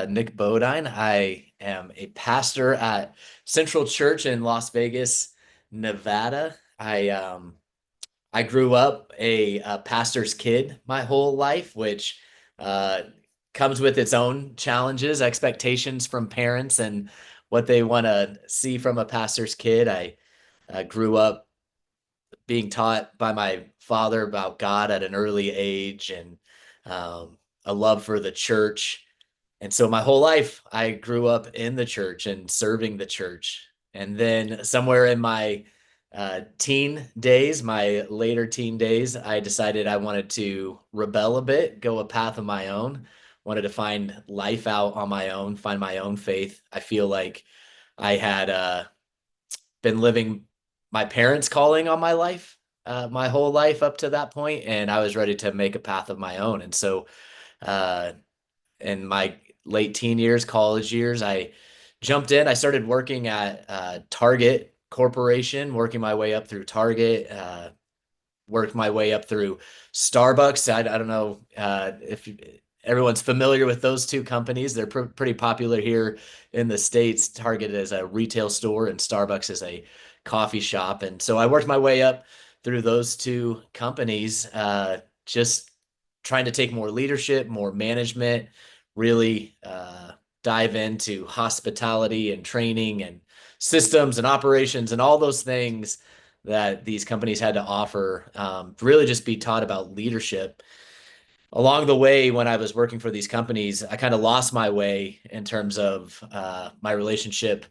Nick Bodine. I am a pastor at Central Church in Las Vegas, Nevada. I grew up a pastor's kid my whole life, which uh, comes with its own challenges, expectations from parents, and what they want to see from a pastor's kid. I grew up being taught by my father about God at an early age and a love for the church. And so my whole life, I grew up in the church and serving the church. And then somewhere in my teen days, my later teen days, I decided I wanted to rebel a bit, go a path of my own, wanted to find life out on my own, find my own faith. I feel like I had been living my parents' calling on my life my whole life up to that point, and I was ready to make a path of my own. And so, uh, in my late teen years, college years, I jumped in. I started working at Target Corporation, working my way up through Target, worked my way up through Starbucks. I don't know if everyone's familiar with those two companies. They're pretty popular here in the States. Target is a retail store and Starbucks is a coffee shop. And so I worked my way up through those two companies, just trying to take more leadership, more management, really dive into hospitality and training and systems and operations and all those things that these companies had to offer. Really just be taught about leadership. Along the way, when I was working for these companies, I kind of lost my way in terms of my relationship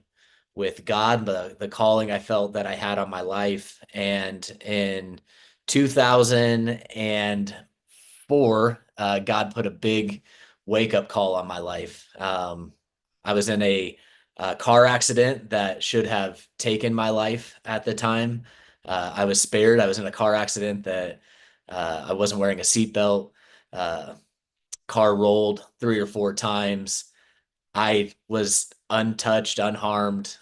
with God, the calling I felt that I had on my life. And in 2004, God put a big wake up call on my life. I was in a car accident that should have taken my life at the time. I was spared. I was in a car accident that I wasn't wearing a seatbelt. Uh, Car rolled 3 or 4 times. I was untouched, unharmed,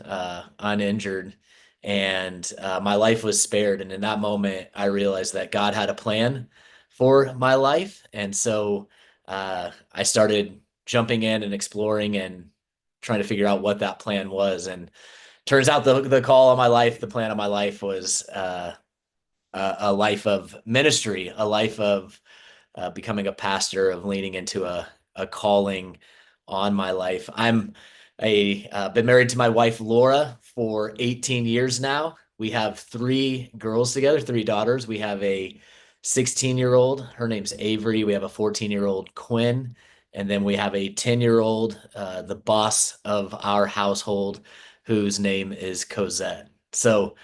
uninjured, and my life was spared. And in that moment, I realized that God had a plan for my life. And so I started jumping in and exploring and trying to figure out what that plan was. And turns out the call on my life, the plan of my life was a life of ministry, a life of becoming a pastor, of leaning into a calling on my life. I'm a been married to my wife Laura for 18 years now. We have 3 girls together, 3 daughters. We have a 16-year-old. Her name's Avery. We have a 14-year-old Quinn. And then we have a 10-year-old, the boss of our household, whose name is Cosette. So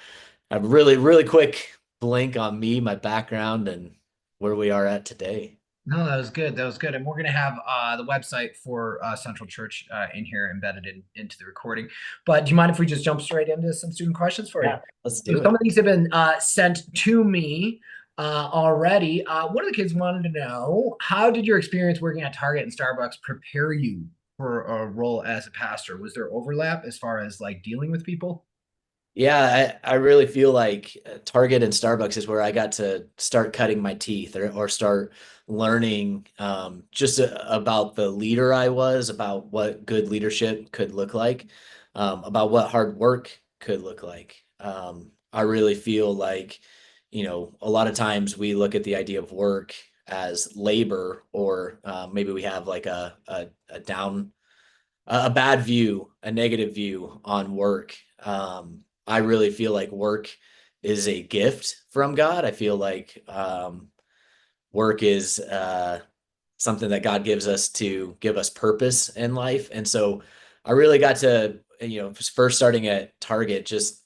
a really, really quick blink on me, my background, and where we are at today. No, that was good. That was good. And we're going to have the website for Central Church in here embedded into the recording. But do you mind if we just jump straight into some student questions for you? Yeah, let's So do some it. of these have been sent to me already. One of the kids wanted to know, how did your experience working at Target and Starbucks prepare you for a role as a pastor? Was there overlap as far as like dealing with people? Yeah, I really feel like Target and Starbucks is where I got to start cutting my teeth or start learning just about the leader I was, about what good leadership could look like, about what hard work could look like. I really feel like, a lot of times we look at the idea of work as labor, or maybe we have like a down a bad view, a negative view on work. I really feel like work is a gift from God. I feel like work is something that God gives us to give us purpose in life. And so I really got to, first starting at Target, just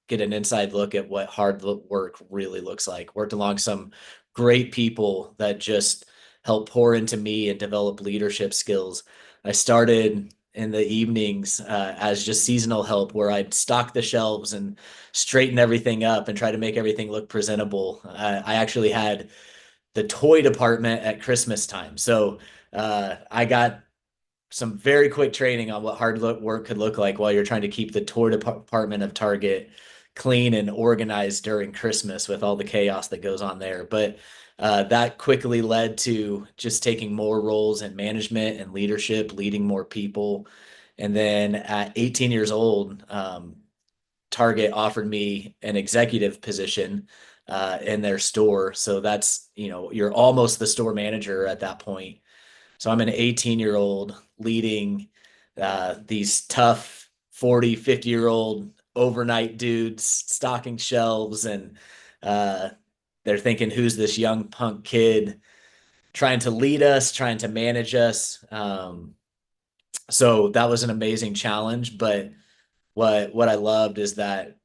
get an inside look at what hard work really looks like. Worked along some great people that just help pour into me and develop leadership skills. I started in the evenings as just seasonal help, where I'd stock the shelves and straighten everything up and try to make everything look presentable. I actually had the toy department at Christmas time. So I got some very quick training on what hard work could look like while you're trying to keep the toy department of Target clean and organized during Christmas with all the chaos that goes on there. But that quickly led to just taking more roles in management and leadership, leading more people. And then at 18 years old, Target offered me an executive position in their store. So that's, you're almost the store manager at that point. So I'm an 18-year-old leading these tough 40, 50-year-old overnight dudes stocking shelves, and uh, they're thinking, who's this young punk kid trying to lead us, trying to manage us? So that was an amazing challenge. But what I loved is that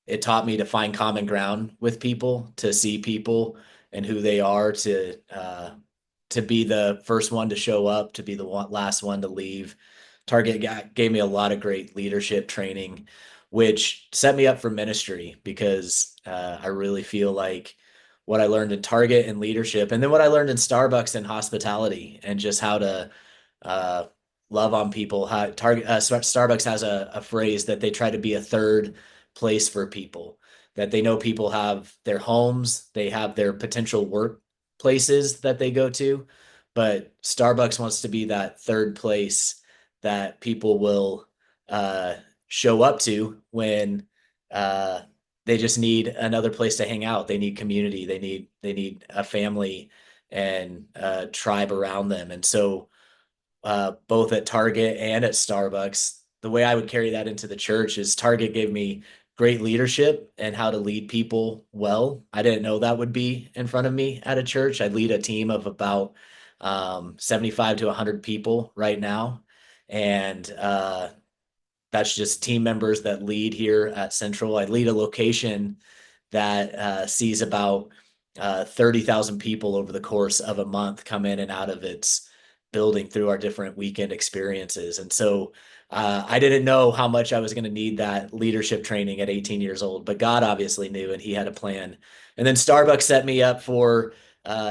it taught me to find common ground with people, to see people and who they are, to be the first one to show up, to be the last one to leave. Gave me a lot of great leadership training, which set me up for ministry because I really feel like what I learned in Target and leadership, and then what I learned in Starbucks and hospitality, and just how to uh, love on people. How Starbucks has a phrase that they try to be a third place for people, that they know people have their homes, they have their potential work places that they go to, but Starbucks wants to be that third place that people will uh, show up to when uh, they just need another place to hang out. They need community. They need a family and a tribe around them. And so both at Target and at Starbucks. The way I would carry that into the church is Target gave me great leadership and how to lead people well. I didn't know that would be in front of me at a church. I lead a team of about 75 to 100 people right now. And that's just team members that lead here at Central. I lead a location that sees about 30,000 people over the course of a month come in and out of its building through our different weekend experiences. And so I didn't know how much I was going to need that leadership training at 18 years old, but God obviously knew, and he had a plan. And then Starbucks set me up for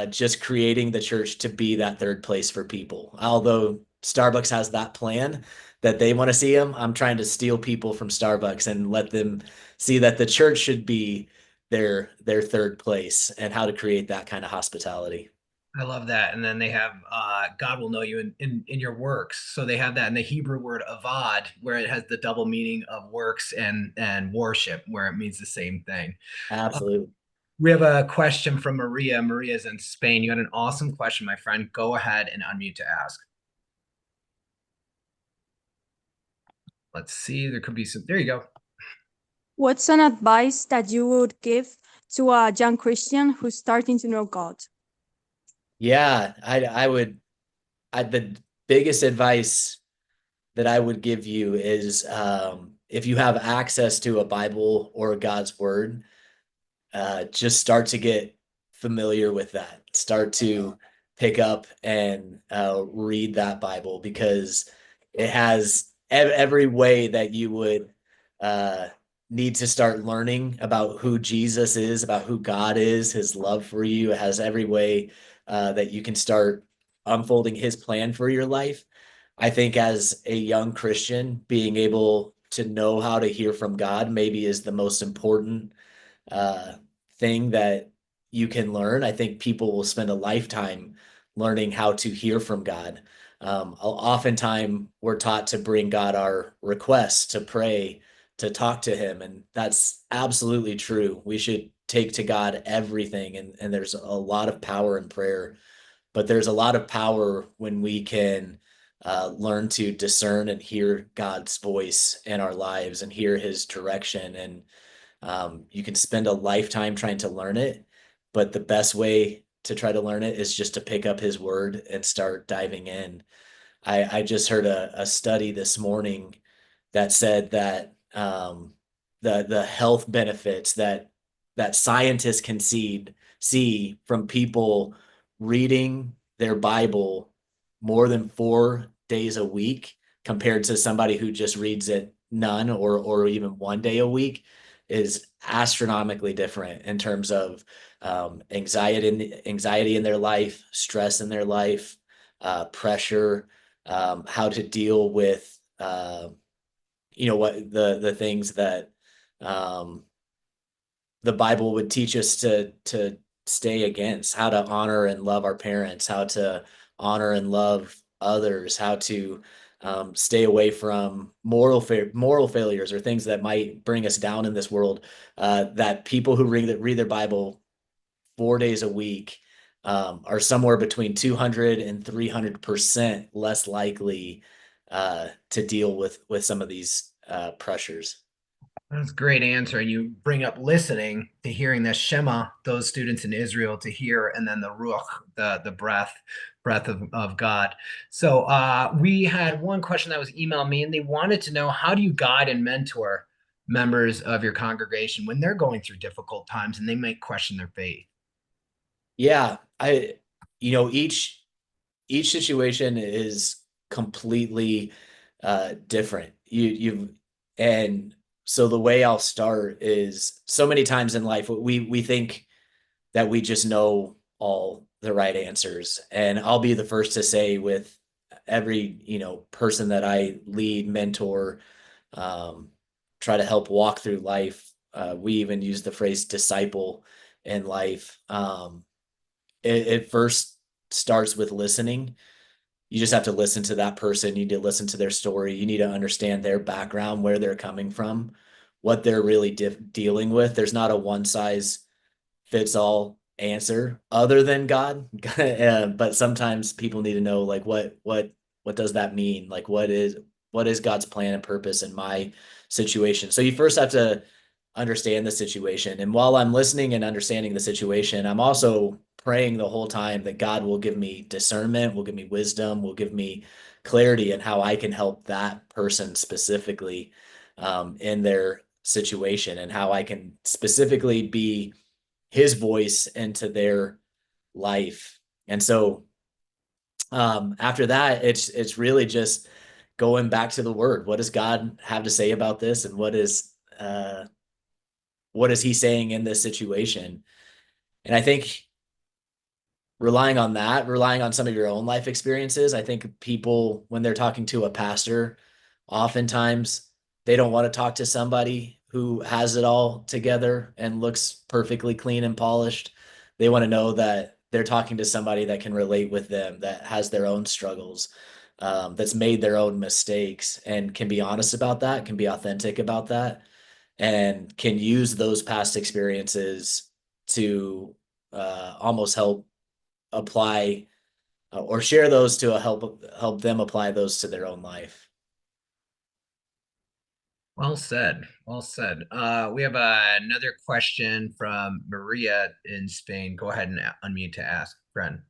just creating the church to be that third place for people. Although Starbucks has that plan that they want to see them, I'm trying to steal people from Starbucks and let them see that the church should be their third place, and how to create that kind of hospitality. I love that. And then they have God will know you in your works. So they have that in the Hebrew word avad, where it has the double meaning of works and worship, where it means the same thing. Uh, Absolutely. we have a question from Maria. Maria's in Spain. You had an awesome question, my friend. Go ahead and unmute to ask. Let's see. There could be some. There you go. What's an advice that you would give to a young Christian who's starting to know God? Yeah, I would. The biggest advice that I would give you is, if you have access to a Bible or God's word, just start to get familiar with that. Start to pick up and read that Bible, because it has every way that you would uh, need to start learning about who Jesus is, about who God is, his love for you. It has every way that you can start unfolding his plan for your life. I think as a young Christian, being able to know how to hear from God maybe is the most important uh, thing that you can learn. I think people will spend a lifetime learning how to hear from God. Oftentimes, we're taught to bring God our requests, to pray, to talk to Him, and that's absolutely true. We should take to God everything, and there's a lot of power in prayer, but there's a lot of power when we can learn to discern and hear God's voice in our lives and hear His direction. And you can spend a lifetime trying to learn it, but the best way to try to learn it is just to pick up his word and start diving in. I just heard a study this morning that said that the health benefits that scientists can see from people reading their Bible more than 4 days a week, compared to somebody who just reads it none or even 1 day a week, is astronomically different in terms of anxiety in their life, stress in their life, pressure, how to deal with what the things that um, the Bible would teach us to stay against, how to honor and love our parents, how to honor and love others, how to stay away from moral failures or things that might bring us down in this world. That people who read their Bible 4 days a week are somewhere between 200 and 300% less likely to deal with some of these pressures. That's a great answer. And you bring up listening to hearing the Shema, those students in Israel to hear, and then the Ruach, the breath of God. So we had one question that was emailed me, and they wanted to know, how do you guide and mentor members of your congregation when they're going through difficult times and they might question their faith? Yeah, each situation is completely different. And so the way I'll start is, so many times in life we think that we just know all the right answers. And I'll be the first to say, with every, person that I lead, mentor, um, try to help walk through life. We even use the phrase disciple in life. It first starts with listening. You just have to listen to that person. You need to listen to their story. You need to understand their background, where they're coming from, what they're really dealing with. There's not a one size fits all answer other than God. But sometimes people need to know, like, what does that mean? Like, what is God's plan and purpose in my situation? So you first have to understand the situation. And while I'm listening and understanding the situation, I'm also praying the whole time that God will give me discernment, will give me wisdom, will give me clarity in how I can help that person specifically in their situation, and how I can specifically be his voice into their life. And so after that, it's really just going back to the word. What does God have to say about this? And what is he saying in this situation? And I think relying on some of your own life experiences, I think people, when they're talking to a pastor, oftentimes they don't want to talk to somebody who has it all together and looks perfectly clean and polished. They want to know that they're talking to somebody that can relate with them, that has their own struggles, that's made their own mistakes, and can be honest about that, can be authentic about that, and can use those past experiences to almost help apply or share those to help them apply those to their own life. Well said. Well said. We have another question from Maria in Spain. Go ahead and unmute to ask, friend.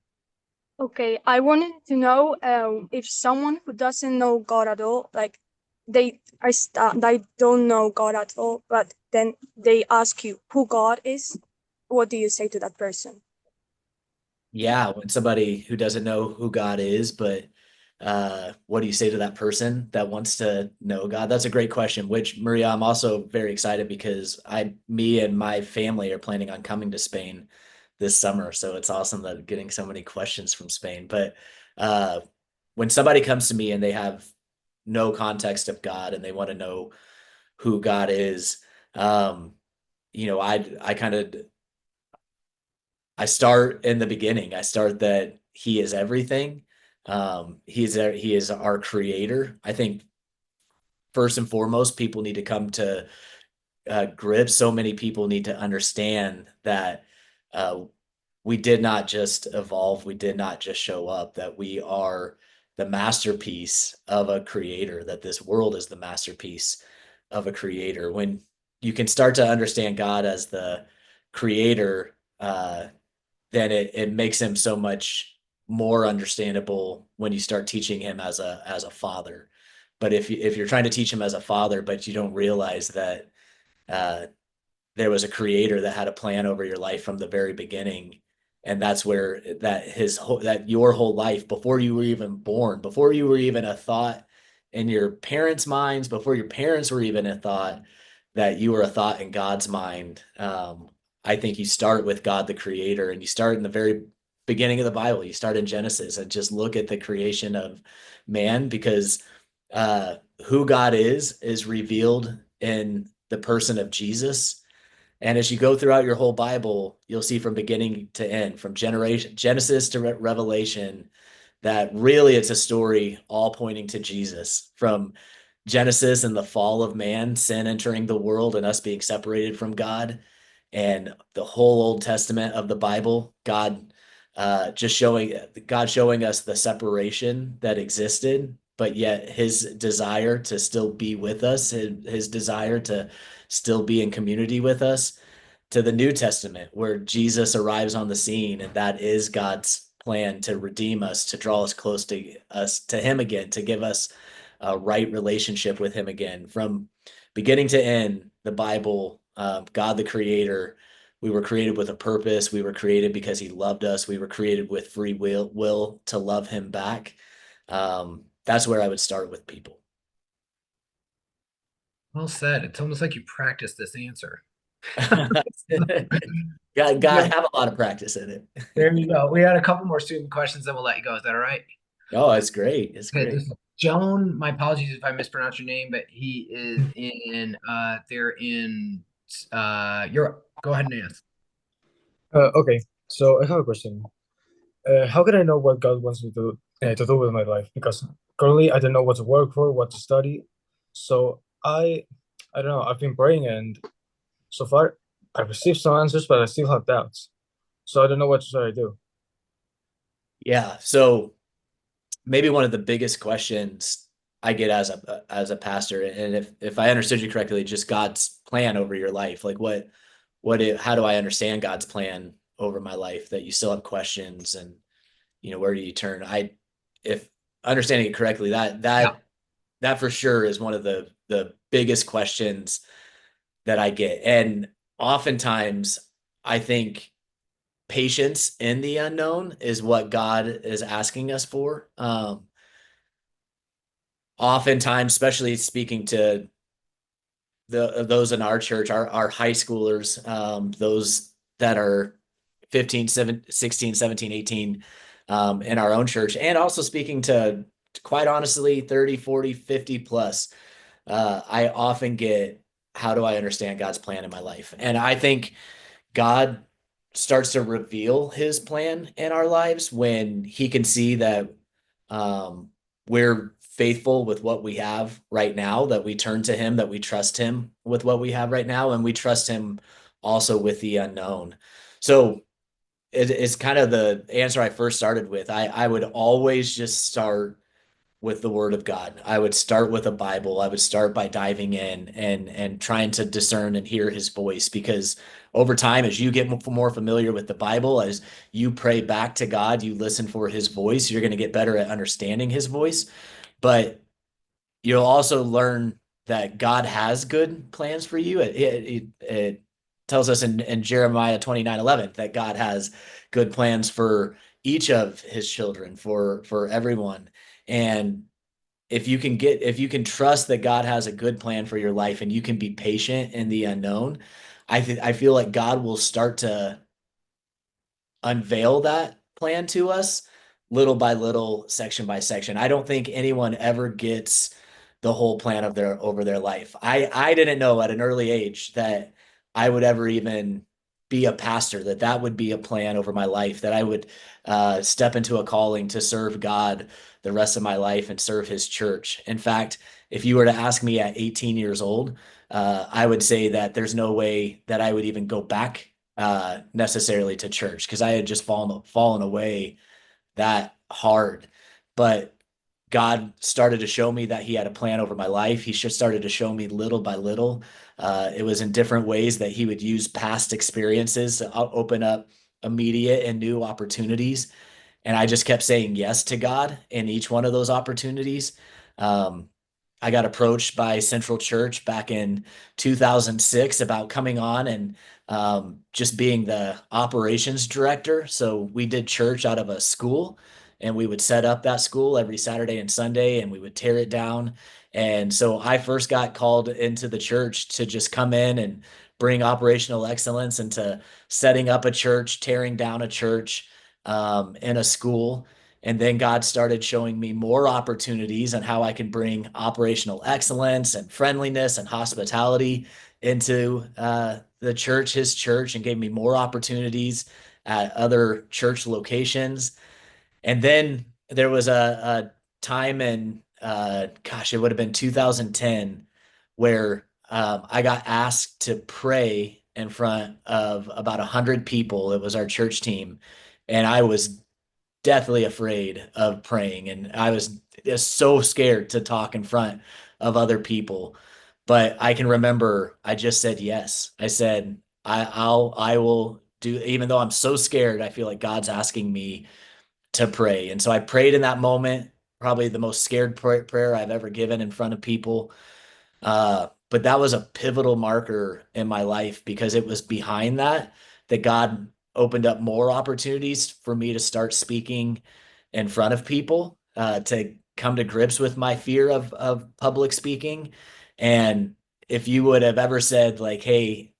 Okay, I wanted to know if someone who doesn't know God at all, like they don't know God at all, but then they ask you who God is, what do you say to that person? Yeah, when somebody who doesn't know who God is, but what do you say to that person that wants to know God? That's a great question, which, Maria, I'm also very excited because me and my family are planning on coming to Spain this summer. So it's awesome that I'm getting so many questions from Spain. But uh, when somebody comes to me and they have no context of God and they want to know who God is, um, I kind of I start in the beginning. I start that he is everything. He is our creator. I think first and foremost, people need to come to grips. So many people need to understand that uh, we did not just evolve. We did not just show up. That we are the masterpiece of a creator. That this world is the masterpiece of a creator. When you can start to understand God as the creator, then it makes him so much more understandable when you start teaching him as a father. But if you're trying to teach him as a father, but you don't realize that uh, there was a creator that had a plan over your life from the very beginning, and that's where that your whole life, before you were even born, before you were even a thought in your parents' minds, before your parents were even a thought, that you were a thought in God's mind. I think you start with God the creator, and you start in the very beginning of the Bible. You start in Genesis and just look at the creation of man, because who God is revealed in the person of Jesus. And as you go throughout your whole Bible, you'll see from beginning to end, from Genesis to Revelation, that really it's a story all pointing to Jesus. From Genesis and the fall of man, sin entering the world and us being separated from God, and the whole Old Testament of the Bible, God showing us the separation that existed, but yet his desire to still be with us, his desire to still be in community with us, to the New Testament, where Jesus arrives on the scene, and that is God's plan to redeem us, to draw us close to him again, to give us a right relationship with him again. From beginning to end, the Bible, God the Creator, we were created with a purpose. We were created because he loved us. We were created with free will to love him back. That's where I would start with people. Well said. It's almost like you practiced this answer. God Yeah, have a lot of practice in it. there you go. We had a couple more student questions, then we'll let you go. Is that all right? Oh, it's great. It's Okay, great. this is Joan. My apologies if I mispronounce your name, but he is in they're in Europe. Go ahead and ask. Okay, so I have a question. How can I know what God wants me to do with my life? Because currently I don't know what to work for, what to study. So I don't know. I've been praying, and so far I've received some answers, but I still have doubts. So I don't know what should I do. Yeah. So maybe one of the biggest questions I get as a pastor, and if I understood you correctly, just God's plan over your life. Like how do I understand God's plan over my life? That you still have questions, and where do you turn? If understanding it correctly, Yeah. that for sure is one of the biggest questions that I get. And oftentimes I think patience in the unknown is what God is asking us for. Oftentimes, especially speaking to those in our church, our high schoolers, those that are 15, 16, 17, 18, in our own church, and also speaking to, quite honestly, 30, 40, 50 plus, I often get, how do I understand God's plan in my life? And I think God starts to reveal his plan in our lives when he can see that we're faithful with what we have right now, that we turn to him, that we trust him with what we have right now, and we trust him also with the unknown. So it's kind of the answer I first started with. I would always just start with the word of God. I would start with a Bible. I would start by diving in and trying to discern and hear his voice, because over time, as you get more familiar with the Bible, as you pray back to God, you listen for his voice, you're going to get better at understanding his voice. But you'll also learn that God has good plans for you. It tells us in Jeremiah 29:11 that God has good plans for each of his children, for everyone. And if you can trust that God has a good plan for your life, and you can be patient in the unknown, I feel like God will start to unveil that plan to us little by little, section by section. I don't think anyone ever gets the whole plan of their over their life. I didn't know at an early age that I would ever even be a pastor, that would be a plan over my life, that I would step into a calling to serve God the rest of my life and serve his church. In fact, if you were to ask me at 18 years old, I would say that there's no way that I would even go back necessarily to church, because I had just fallen away that hard. But God started to show me that he had a plan over my life. He just started to show me little by little. It was in different ways that he would use past experiences to open up immediate and new opportunities. And I just kept saying yes to God in each one of those opportunities. Um, I got approached by Central Church back in 2006 about coming on and just being the operations director. So we did church out of a school, and we would set up that school every Saturday and Sunday, and we would tear it down. And so I first got called into the church to just come in and bring operational excellence into setting up a church, tearing down a church, in a school. And then God started showing me more opportunities on how I can bring operational excellence and friendliness and hospitality into the church, his church, and gave me more opportunities at other church locations. And then there was a time in, gosh, it would have been 2010, where I got asked to pray in front of about 100 people. It was our church team. And I was deathly afraid of praying. And I was just so scared to talk in front of other people. But I can remember I just said yes. I said, I will do, even though I'm so scared, I feel like God's asking me to pray. And so I prayed in that moment, probably the most scared prayer I've ever given in front of people. But that was a pivotal marker in my life, because it was behind that God opened up more opportunities for me to start speaking in front of people, to come to grips with my fear of public speaking. And if you would have ever said, like, hey,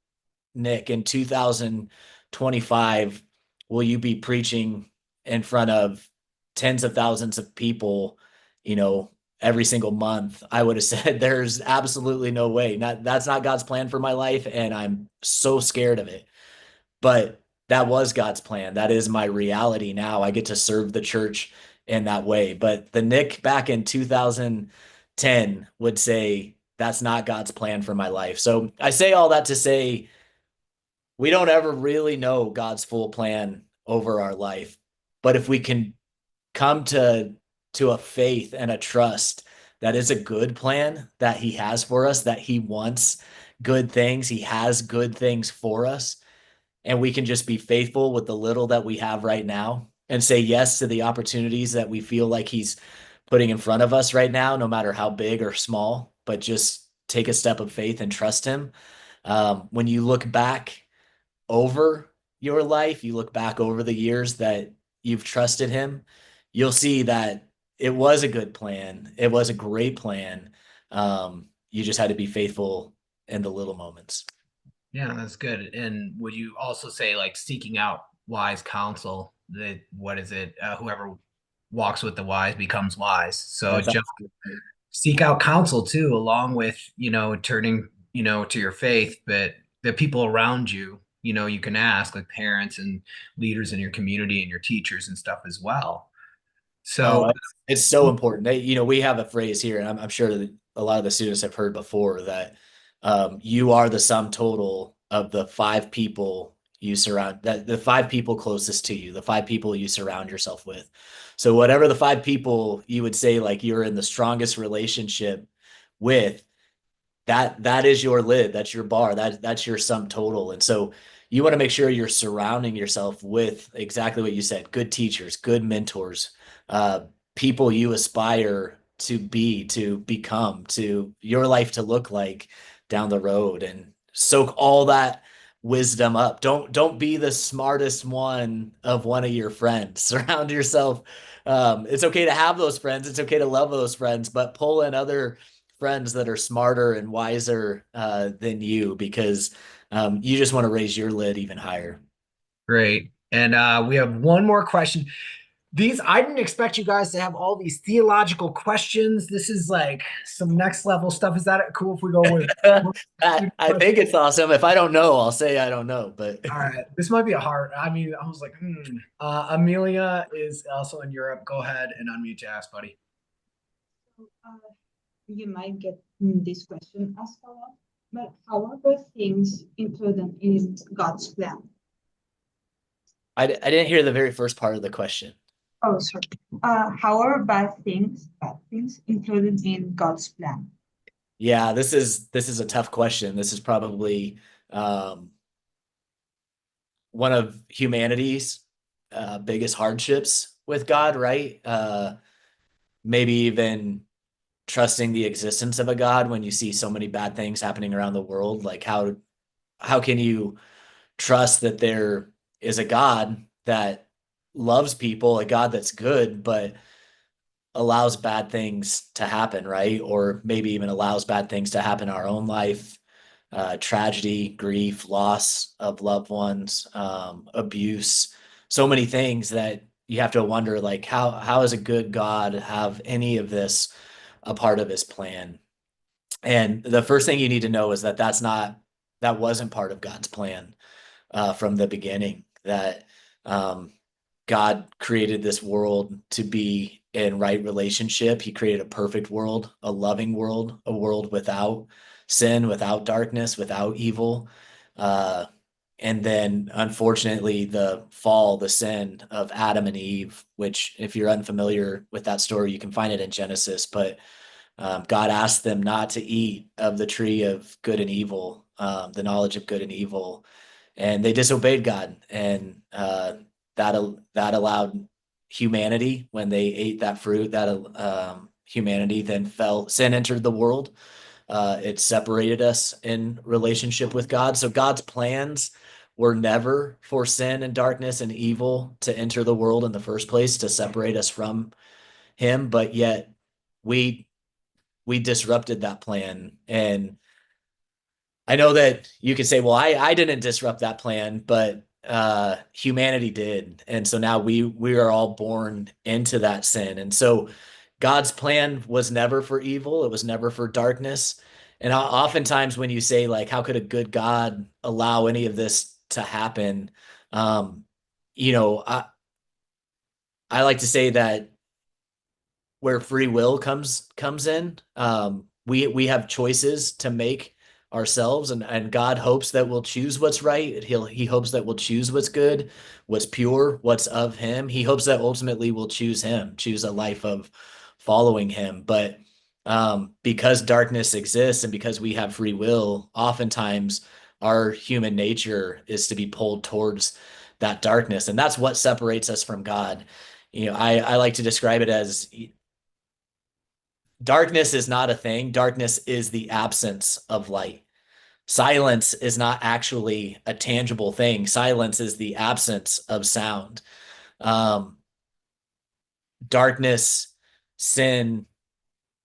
Nick, in 2025, will you be preaching in front of tens of thousands of people, you know, every single month? I would have said, there's absolutely no way. That's not God's plan for my life, and I'm so scared of it. But that was God's plan. That is my reality now. I get to serve the church in that way. But the Nick back in 2010 would say, that's not God's plan for my life. So I say all that to say, we don't ever really know God's full plan over our life. But if we can come to a faith and a trust that is a good plan that he has for us, that he wants good things, he has good things for us, and we can just be faithful with the little that we have right now and say yes to the opportunities that we feel like he's putting in front of us right now, no matter how big or small, but just take a step of faith and trust him. When you look back over your life, you look back over the years that you've trusted him, you'll see that it was a good plan. It was a great plan. You just had to be faithful in the little moments. Yeah, that's good. And would you also say, like, seeking out wise counsel, that what is it? Whoever walks with the wise becomes wise. So That's just absolutely right. seek out counsel too, along with, turning, to your faith, but the people around you, you can ask, like parents and leaders in your community and your teachers and stuff as well. Oh, So it's so important. We have a phrase here, and I'm sure that a lot of the students have heard before, that you are the sum total of the five people you surround, that the five people closest to you, the five people you surround yourself with. So whatever the five people you would say, like, you're in the strongest relationship with, that is your lid, that's your bar, that's your sum total. And so you want to make sure you're surrounding yourself with exactly what you said: good teachers, good mentors, uh people you aspire to be, to become, to your life to look like down the road, and soak all that wisdom up. Don't be the smartest one of your friends. Surround yourself. It's okay to have those friends, it's okay to love those friends, but pull in other friends that are smarter and wiser than you, because you just want to raise your lid even higher. great. And we have one more question. These, I didn't expect you guys to have all these theological questions. This is like some next level stuff. Is that cool if we go with? I think it's awesome. If I don't know, I'll say I don't know. But All right, this might be a hard. I mean, I was like, Amelia is also in Europe. Go ahead and unmute to ask, buddy. You might get this question as follows, but how are those things included in God's plan? I didn't hear the very first part of the question. Oh, sorry. How are bad things included in God's plan? Yeah, this is a tough question. This is probably one of humanity's biggest hardships with God, right? Maybe even trusting the existence of a God when you see so many bad things happening around the world. Like, how can you trust that there is a God that loves people, a God that's good, but allows bad things to happen, right? Or maybe even allows bad things to happen in our own life, tragedy, grief, loss of loved ones, abuse, so many things that you have to wonder, like, how does a good God have any of this a part of his plan? And the first thing you need to know is that that wasn't part of God's plan from the beginning. That God created this world to be in right relationship. He created a perfect world, a loving world, a world without sin, without darkness, without evil. Uh, and then, unfortunately, the fall, the sin of Adam and Eve, which, if you're unfamiliar with that story, you can find it in Genesis. But God asked them not to eat of the tree of good and evil, the knowledge of good and evil, and they disobeyed God, and that allowed humanity, when they ate that fruit, that humanity then fell. Sin entered the world. It separated us in relationship with God. So God's plans were never for sin and darkness and evil to enter the world in the first place, to separate us from Him. But yet we we disrupted that plan. And I know that you could say, well, I didn't disrupt that plan, but humanity did. And so now we are all born into that sin. And so God's plan was never for evil, it was never for darkness. And oftentimes when you say, like, how could a good God allow any of this to happen? Um, you know, I like to say that where free will comes in. We have choices to make ourselves, and God hopes that we'll choose what's right. He hopes that we'll choose what's good, what's pure, what's of Him. He hopes that ultimately we'll choose Him, choose a life of following Him. But because darkness exists and because we have free will, oftentimes our human nature is to be pulled towards that darkness, and that's what separates us from God. I like to describe it as darkness is not a thing. Darkness is the absence of light. Silence is not actually a tangible thing. Silence is the absence of sound. Um, Darkness, sin,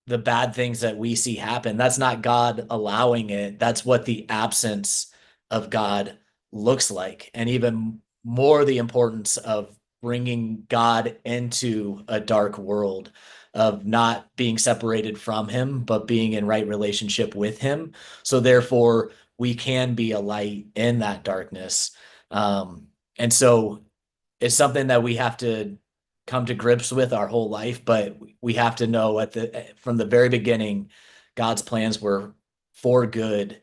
the bad things that we see happen, that's not God allowing it. That's what the absence of God looks like. And even more, the importance of bringing God into a dark world, of not being separated from Him, but being in right relationship with Him. So therefore, we can be a light in that darkness. And so it's something that we have to come to grips with our whole life, but we have to know from the very beginning, God's plans were for good,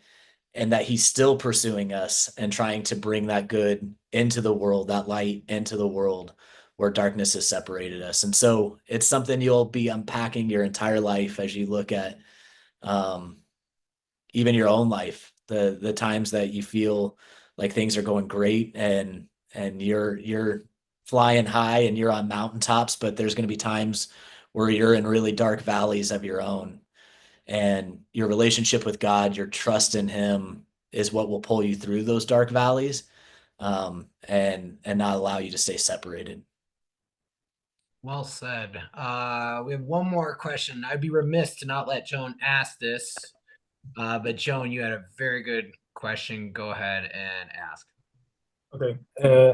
and that He's still pursuing us and trying to bring that good into the world, that light into the world where darkness has separated us. And so it's something you'll be unpacking your entire life as you look at um, even your own life, the times that you feel like things are going great, and you're flying high and you're on mountaintops, but there's going to be times where you're in really dark valleys of your own, and your relationship with God, your trust in Him, is what will pull you through those dark valleys, and not allow you to stay separated. Well said. We have one more question. I'd be remiss to not let Joan ask this. But Joan, you had a very good question. Go ahead and ask. Okay,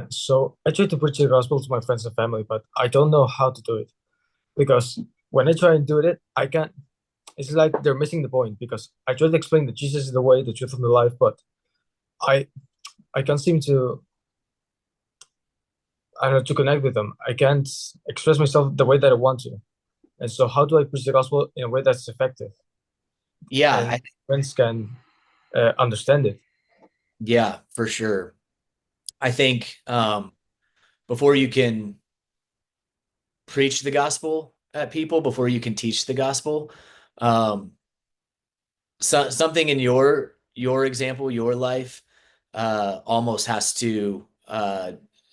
so I try to preach the gospel to my friends and family, but I don't know how to do it because when I try and do it, I can't. It's like they're missing the point because I try to explain that Jesus is the way, the truth, and the life, but I I can't seem to, I don't know, to connect with them. I can't express myself the way that I want to, and so how do I preach the gospel in a way that's effective Yeah, and friends can understand it? yeah, for sure. I think before you can preach the gospel at people, before you can teach the gospel, um, something in your example, your life, almost has to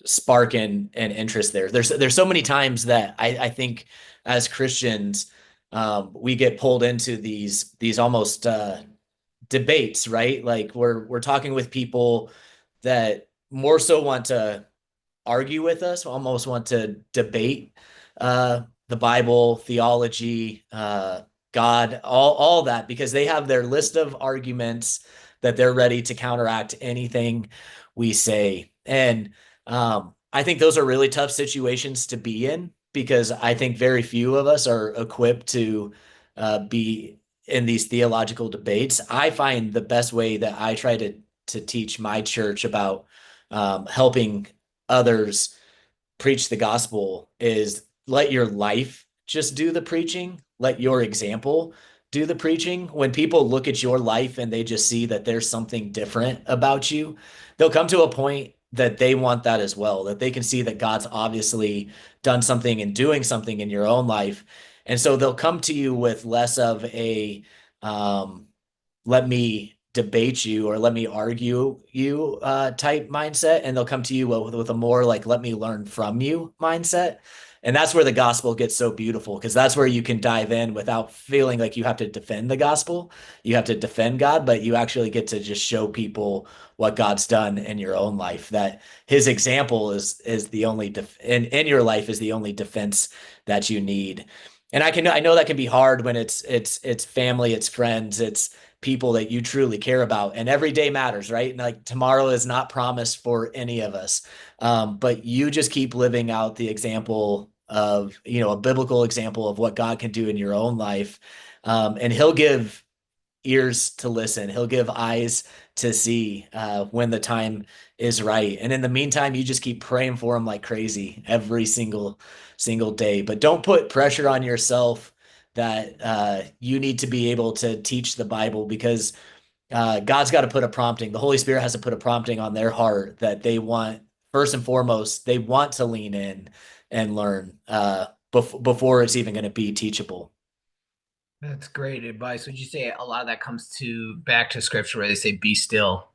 spark an interest there. There's so many times that I think as Christians, we get pulled into these almost debates, right? Like we're talking with people that more so want to argue with us, almost want to debate the Bible, theology, God, all that, because they have their list of arguments that they're ready to counteract anything we say. And I think those are really tough situations to be in because I think very few of us are equipped to be in these theological debates. I find the best way that I try to teach my church about helping others preach the gospel is let your life just do the preaching, let your example do the preaching. When people look at your life and they just see that there's something different about you, they'll come to a point that they want that as well, that they can see that God's obviously done something and doing something in your own life. And so they'll come to you with less of a um, let me debate you or let me argue you type mindset, and they'll come to you with a more like let me learn from you mindset. And that's where the gospel gets so beautiful, because that's where you can dive in without feeling like you have to defend the gospel, you have to defend God, but you actually get to just show people what God's done in your own life, that his example is the only in your life is the only defense that you need. And I know that can be hard when it's family, it's friends, it's people that you truly care about, and every day matters, right? And like tomorrow is not promised for any of us. But you just keep living out the example of, a biblical example of what God can do in your own life. And he'll give ears to listen. He'll give eyes to see when the time is right. And in the meantime, you just keep praying for him like crazy every single day. But don't put pressure on yourself that you need to be able to teach the Bible, because God's got to put a prompting. The Holy Spirit has to put a prompting on their heart that they want, first and foremost, they want to lean in and learn before it's even going to be teachable. That's great advice. Would you say a lot of that comes to back to scripture where they say, be still?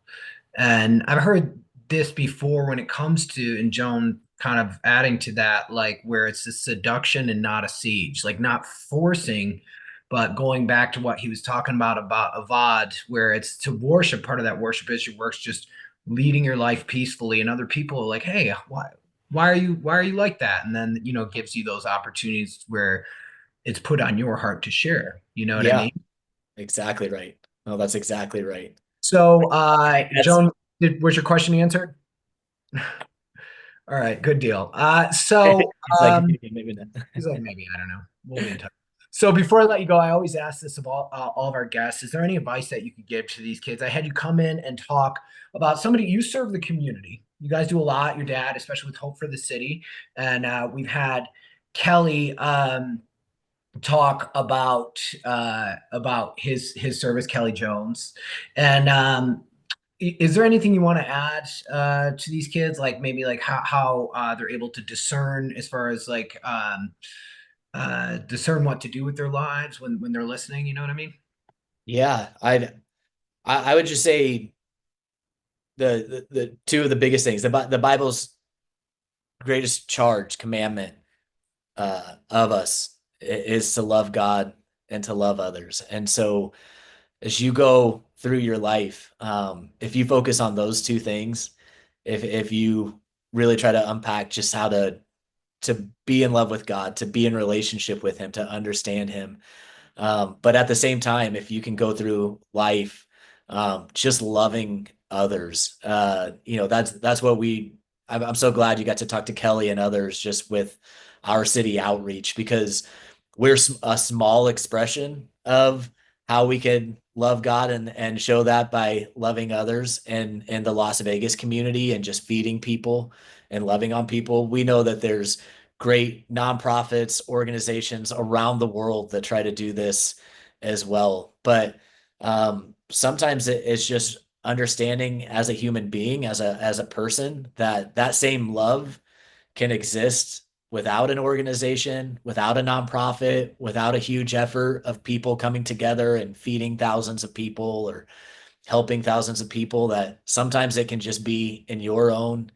And I've heard this before when it comes to, and Joan kind of adding to that, like where it's a seduction and not a siege, like not forcing, but going back to what he was talking about Avad, where it's to worship. Part of that worship is your works just leading your life peacefully, and other people are like, hey, why are you like that? And then, gives you those opportunities where it's put on your heart to share. You know what I Yeah, mean? exactly right. No, that's exactly right. So, That's Joan, was your question answered? All right, good deal. it's like maybe not. He's like, maybe, I don't know. We'll be in touch. So before I let you go, I always ask this of all of our guests. Is there any advice that you could give to these kids? I had you come in and talk about somebody, you serve the community. You guys do a lot, your dad, especially with Hope for the City. And we've had Kelly talk about his service, Kelly Jones. And is there anything you want to add to these kids, like maybe like how they're able to discern as far as like discern what to do with their lives when they're listening? You know what I mean? Yeah, I would just say the two of the biggest things, the Bible's greatest charge, commandment of us is to love God and to love others. And so as you go through your life, if you focus on those two things, if you really try to unpack just how to be in love with God, to be in relationship with him, to understand him, but at the same time, if you can go through life just loving others, that's what I'm so glad you got to talk to Kelly and others just with our city outreach, because we're a small expression of how we can love God and show that by loving others and in the Las Vegas community and just feeding people and loving on people. We know that there's great nonprofits, organizations around the world that try to do this as well. But sometimes it's just understanding as a human being, as a person, that same love can exist without an organization, without a nonprofit, without a huge effort of people coming together and feeding thousands of people or helping thousands of people. That sometimes it can just be in your own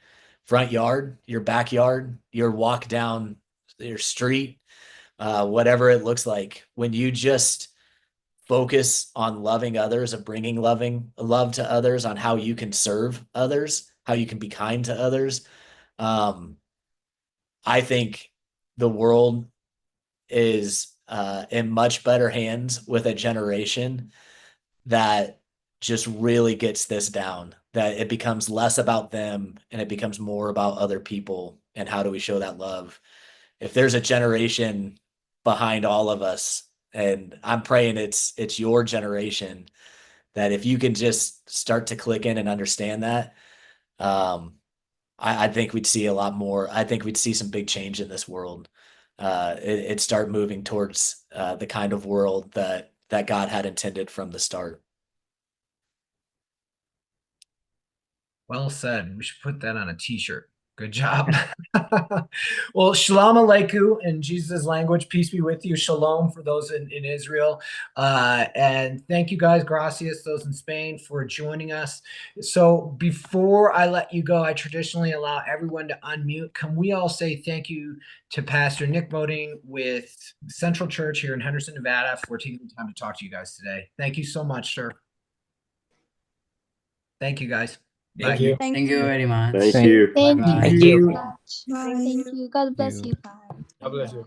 front yard, your backyard, your walk down your street, whatever it looks like. When you just focus on loving others, of bringing loving love to others, on how you can serve others, how you can be kind to others. I think the world is in much better hands with a generation that just really gets this down, that it becomes less about them and it becomes more about other people and how do we show that love. If there's a generation behind all of us, and I'm praying it's your generation, that if you can just start to click in and understand that, I think we'd see a lot more. I think we'd see some big change in this world. It'd start moving towards the kind of world that God had intended from the start. Well said. We should put that on a t-shirt. Good job. Well, shalom aleichem in Jesus' language. Peace be with you. Shalom for those in Israel. And thank you guys, gracias, those in Spain, for joining us. So before I let you go, I traditionally allow everyone to unmute. Can we all say thank you to Pastor Nick Bodine with Central Church here in Henderson, Nevada, for taking the time to talk to you guys today. Thank you so much, sir. Thank you, guys. Thank Bye. you. Thank Thank you you. very much. Thank Thank you. thank Bye. Thank you you. very much. Thank you. God bless you. Bye. God bless you.